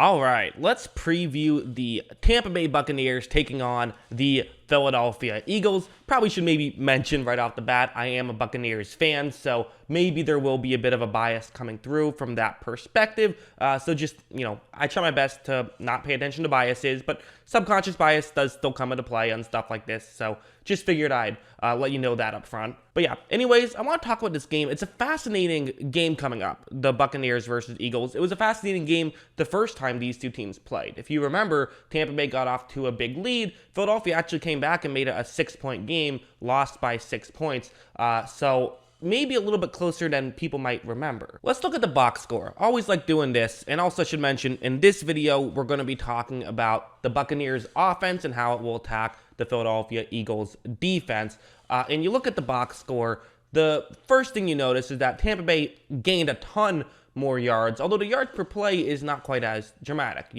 All right, let's preview the Tampa Bay Buccaneers taking on the Philadelphia Eagles. Probably should maybe mention right off the bat, I am a Buccaneers fan, so maybe there will be a bit of a bias coming through from that perspective. So just, I try my best to not pay attention to biases, but subconscious bias does still come into play on stuff like this. So just figured I'd let you know that up front. But yeah, anyways, I want to talk about this game. It's a fascinating game coming up, the Buccaneers versus Eagles. It was a fascinating game the first time these two teams played. If you remember, Tampa Bay got off to a big lead. Philadelphia actually came back and made it a 6-point game, lost by 6 points. So maybe a little bit closer than people might remember. Let's look at the box score. Always like doing this, and also should mention, in this video, we're going to be talking about the Buccaneers offense and how it will attack the Philadelphia Eagles defense. And you look at the box score, the first thing you notice is that Tampa Bay gained a ton more yards, although the yards per play is not quite as dramatic.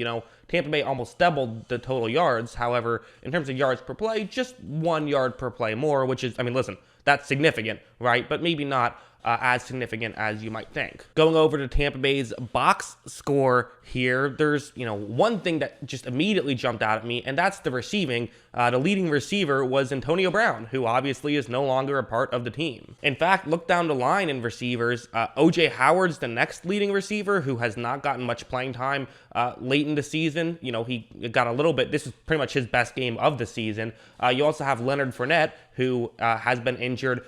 Tampa Bay almost doubled the total yards. However, in terms of yards per play, just 1 yard per play more, which is, listen, that's significant, right? But maybe not as significant as you might think. Going over to Tampa Bay's box score here, there's, one thing that just immediately jumped out at me, and that's the receiving. The leading receiver was Antonio Brown, who obviously is no longer a part of the team. In fact, look down the line in receivers. O.J. Howard's the next leading receiver, who has not gotten much playing time late in the season. He got a little bit. This is pretty much his best game of the season. You also have Leonard Fournette, who has been injured,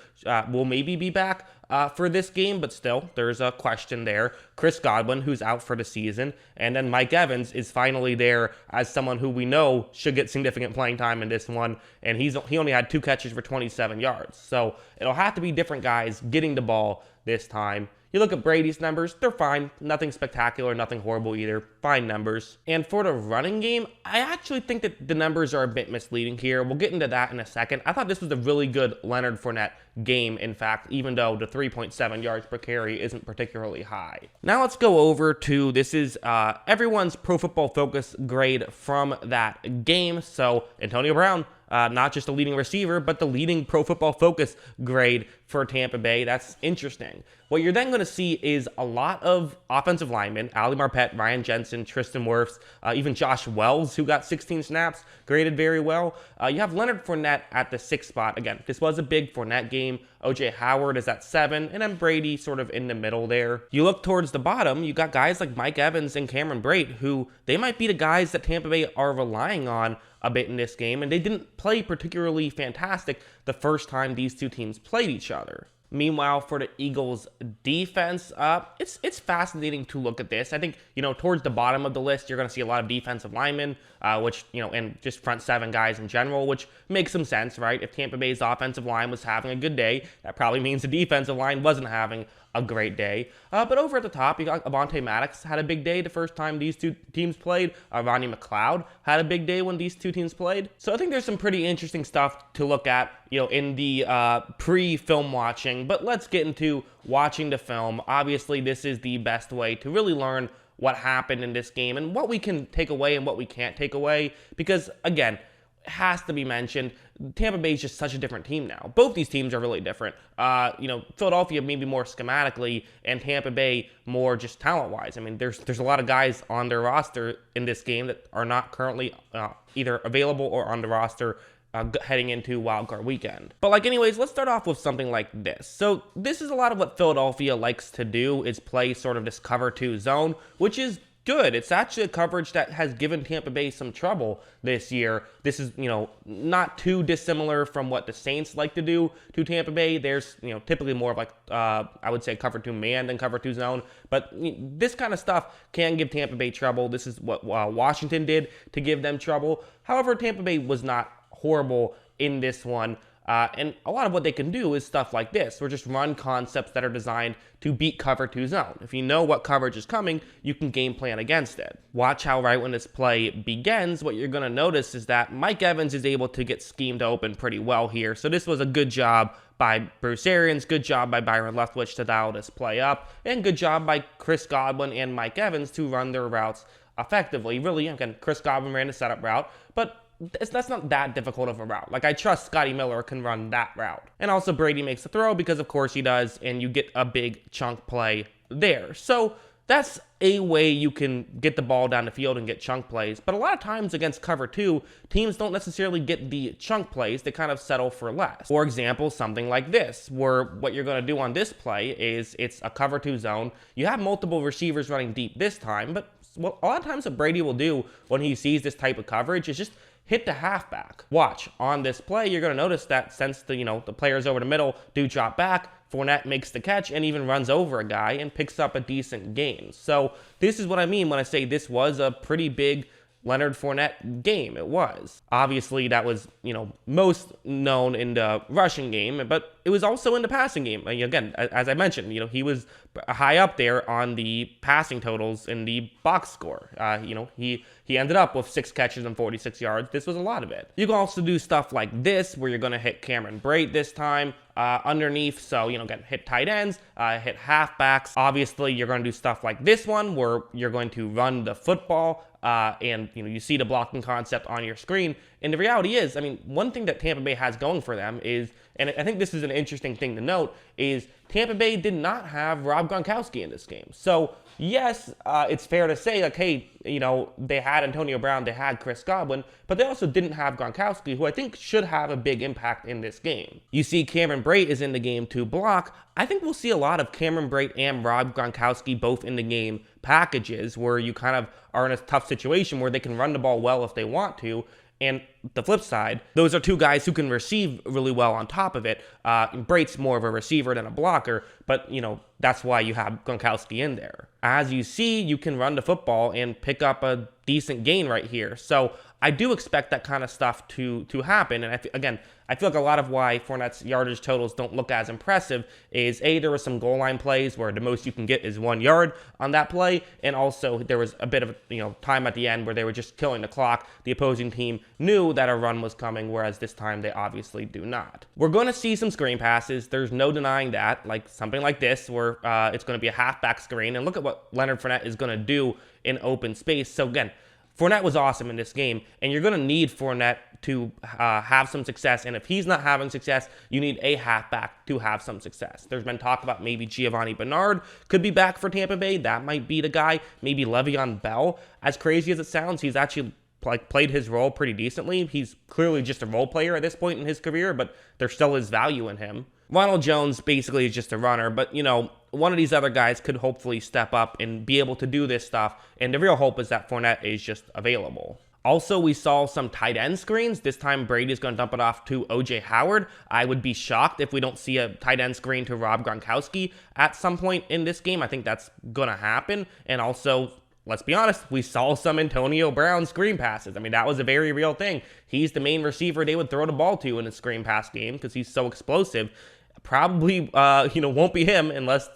will maybe be back for this game, but still, there's a question there. Chris Godwin, who's out for the season, and then Mike Evans is finally there as someone who we know should get significant playing time in this one, and he only had 2 catches for 27 yards. So it'll have to be different guys getting the ball this time. You look at Brady's numbers, they're fine. Nothing spectacular, nothing horrible either. Fine numbers. And for the running game, I actually think that the numbers are a bit misleading here. We'll get into that in a second. I thought this was a really good Leonard Fournette game, in fact, even though the 3.7 yards per carry isn't particularly high. Now let's go over to, this is everyone's Pro Football Focus grade from that game. So Antonio Brown, not just the leading receiver, but the leading Pro Football Focus grade for Tampa Bay. That's interesting. What you're then going to see is a lot of offensive linemen, Ali Marpet, Ryan Jensen, Tristan Wirfs, even Josh Wells, who got 16 snaps, graded very well. You have Leonard Fournette at the 6th spot. Again, this was a big Fournette game. O.J. Howard is at 7, and then Brady sort of in the middle there. You look towards the bottom, you got guys like Mike Evans and Cameron Brate, who they might be the guys that Tampa Bay are relying on a bit in this game, and they didn't play particularly fantastic the first time these two teams played each other. Meanwhile, for the Eagles defense, it's fascinating to look at this. I think, towards the bottom of the list, you're going to see a lot of defensive linemen, which, and just front 7 guys in general, which makes some sense, right? If Tampa Bay's offensive line was having a good day, that probably means the defensive line wasn't having a great day. But over at the top, you got Avonte Maddox had a big day the first time these two teams played. Ronnie McLeod had a big day when these two teams played. So I think there's some pretty interesting stuff to look at, in the pre-film watching. But let's get into watching the film. Obviously, this is the best way to really learn what happened in this game and what we can take away and what we can't take away. Because, again, has to be mentioned, Tampa Bay is just such a different team now. Both these teams are really different. Philadelphia maybe more schematically, and Tampa Bay more just talent-wise. There's a lot of guys on their roster in this game that are not currently either available or on the roster heading into wildcard weekend. But anyways, let's start off with something like this. So this is a lot of what Philadelphia likes to do, is play sort of this cover 2 zone, which is good. It's actually a coverage that has given Tampa Bay some trouble this year. This is, not too dissimilar from what the Saints like to do to Tampa Bay. There's, typically more of I would say cover 2 man than cover 2 zone. But this kind of stuff can give Tampa Bay trouble. This is what Washington did to give them trouble. However, Tampa Bay was not horrible in this one. And a lot of what they can do is stuff like this, or just run concepts that are designed to beat cover 2 zone. If you know what coverage is coming, you can game plan against it. Watch how right when this play begins, what you're going to notice is that Mike Evans is able to get schemed open pretty well here. So this was a good job by Bruce Arians, good job by Byron Leftwich to dial this play up, and good job by Chris Godwin and Mike Evans to run their routes effectively. Really, again, Chris Godwin ran a setup route, but that's not that difficult of a route. I trust Scotty Miller can run that route. And also Brady makes the throw because of course he does, and you get a big chunk play there. So That's a way you can get the ball down the field and get chunk plays. But a lot of times against cover 2, teams don't necessarily get the chunk plays. They kind of settle for less. For example, something like this, where what you're going to do on this play is it's a cover 2 zone. You have multiple receivers running deep this time, but what a lot of times what Brady will do when he sees this type of coverage is just hit the halfback. Watch, on this play, you're going to notice that since the players over the middle do drop back, Fournette makes the catch and even runs over a guy and picks up a decent gain. So this is what I mean when I say this was a pretty big Leonard Fournette game. It was. Obviously, that was, most known in the rushing game, but it was also in the passing game. Again, as I mentioned, he was high up there on the passing totals in the box score. He ended up with 6 catches and 46 yards. This was a lot of it. You can also do stuff like this, where you're going to hit Cameron Brate this time underneath. So, again, hit tight ends, hit halfbacks. Obviously, you're going to do stuff like this one, where you're going to run the football, and you see the blocking concept on your screen. And the reality is, one thing that Tampa Bay has going for them is, and I think this is an interesting thing to note, is Tampa Bay did not have Rob Gronkowski in this game. So yes, it's fair to say, like, hey, they had Antonio Brown, they had Chris Godwin, but they also didn't have Gronkowski, who I think should have a big impact in this game. You see Cameron Brate is in the game to block. I think we'll see a lot of Cameron Brate and Rob Gronkowski both in the game packages, where you kind of are in a tough situation where they can run the ball well if they want to. And the flip side, those are two guys who can receive really well on top of it. Brate's more of a receiver than a blocker, but, that's why you have Gronkowski in there. As you see, you can run the football and pick up a decent gain right here. So I do expect that kind of stuff to happen. And I feel like a lot of why Fournette's yardage totals don't look as impressive is, A, there were some goal line plays where the most you can get is 1 yard on that play, and also there was a bit of time at the end where they were just killing the clock. The opposing team knew that a run was coming, whereas this time they obviously do not. We're going to see some screen passes. There's no denying that, like something like this where it's going to be a halfback screen, and look at what Leonard Fournette is going to do in open space. So again, Fournette was awesome in this game, and you're going to need Fournette to have some success, and if he's not having success, you need a halfback to have some success. There's been talk about maybe Giovanni Bernard could be back for Tampa Bay. That might be the guy. Maybe Le'Veon Bell. As crazy as it sounds, he's actually played his role pretty decently. He's clearly just a role player at this point in his career, but there still is value in him. Ronald Jones basically is just a runner, but, one of these other guys could hopefully step up and be able to do this stuff, and the real hope is that Fournette is just available. Also, we saw some tight end screens. This time, Brady's going to dump it off to O.J. Howard. I would be shocked if we don't see a tight end screen to Rob Gronkowski at some point in this game. I think that's going to happen, and also, let's be honest, we saw some Antonio Brown screen passes. That was a very real thing. He's the main receiver they would throw the ball to in a screen pass game because he's so explosive. Probably, won't be him unless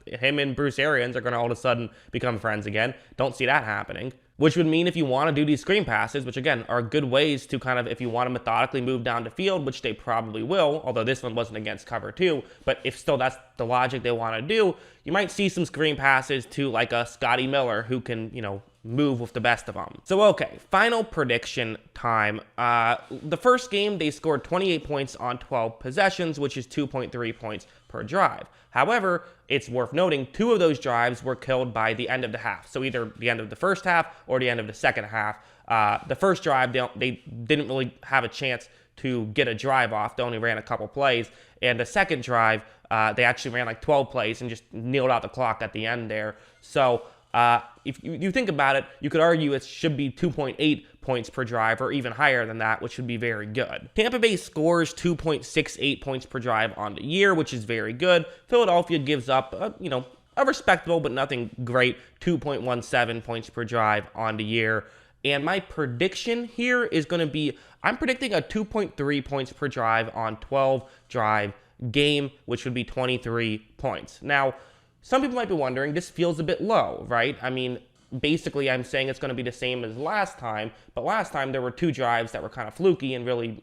him and Bruce Arians are going to all of a sudden become friends again. Don't see that happening. Which would mean if you want to do these screen passes, which again are good ways to kind of, if you want to methodically move down the field, which they probably will, although this one wasn't against cover 2, but if still that's the logic they want to do, you might see some screen passes to like a Scotty Miller who can, move with the best of them. So, okay, final prediction time. The first game, they scored 28 points on 12 possessions, which is 2.3 points per drive. However, it's worth noting 2 of those drives were killed by the end of the half. So either the end of the first half or the end of the second half. The first drive, they didn't really have a chance to get a drive off. They only ran a couple plays. And the second drive, they actually ran like 12 plays and just kneeled out the clock at the end there. So if you think about it, you could argue it should be 2.8 points per drive or even higher than that, which would be very good. Tampa Bay scores 2.68 points per drive on the year, which is very good. Philadelphia gives up, a respectable but nothing great 2.17 points per drive on the year. And my prediction here is going to be, I'm predicting a 2.3 points per drive on 12 drive game, which would be 23 points. Now, some people might be wondering, this feels a bit low, right? Basically, I'm saying it's going to be the same as last time, but last time there were 2 drives that were kind of fluky, and really,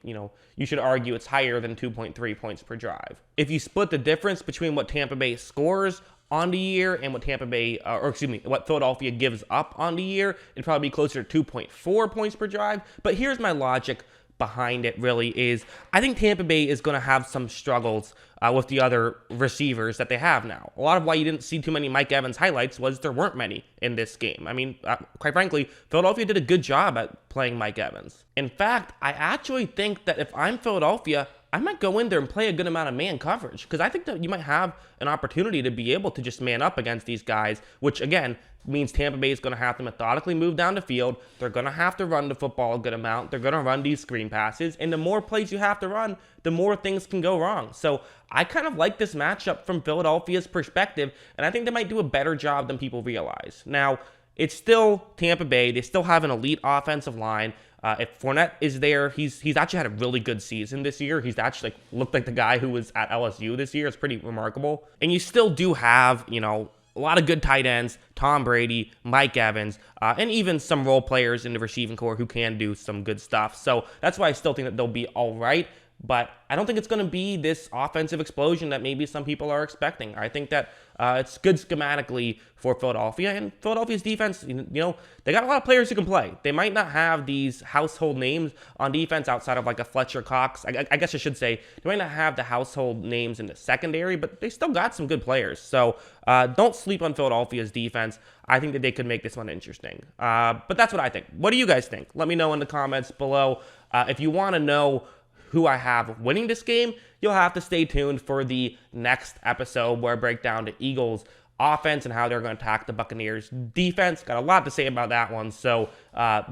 you should argue it's higher than 2.3 points per drive. If you split the difference between what Tampa Bay scores on the year and what what Philadelphia gives up on the year, it'd probably be closer to 2.4 points per drive. But here's my logic behind it really is I think Tampa Bay is going to have some struggles with the other receivers that they have now. A lot of why you didn't see too many Mike Evans highlights was there weren't many in this game. I mean, quite frankly, Philadelphia did a good job at playing Mike Evans. In fact, I actually think that if I'm Philadelphia, I might go in there and play a good amount of man coverage because I think that you might have an opportunity to be able to just man up against these guys, which again means Tampa Bay is going to have to methodically move down the field. They're going to have to run the football a good amount. They're going to run these screen passes, and the more plays you have to run, the more things can go wrong. So I kind of like this matchup from Philadelphia's perspective, and I think they might do a better job than people realize. Now, it's still Tampa Bay. They still have an elite offensive line. If Fournette is there, he's actually had a really good season this year. He's actually looked like the guy who was at LSU this year. It's pretty remarkable. And you still do have, a lot of good tight ends, Tom Brady, Mike Evans, and even some role players in the receiving corps who can do some good stuff. So that's why I still think that they'll be all right. But I don't think it's going to be this offensive explosion that maybe some people are expecting. I think that it's good schematically for Philadelphia. And Philadelphia's defense, they got a lot of players who can play. They might not have these household names on defense outside of like a Fletcher Cox. I guess I should say they might not have the household names in the secondary, but they still got some good players. So don't sleep on Philadelphia's defense. I think that they could make this one interesting. But that's what I think. What do you guys think? Let me know in the comments below. If you want to know who I have winning this game, you'll have to stay tuned for the next episode where I break down the Eagles offense and how they're going to attack the Buccaneers defense. Got a lot to say about that one, so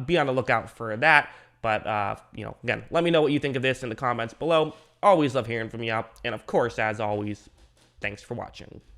be on the lookout for that. But, again, let me know what you think of this in the comments below. Always love hearing from you. And, of course, as always, thanks for watching.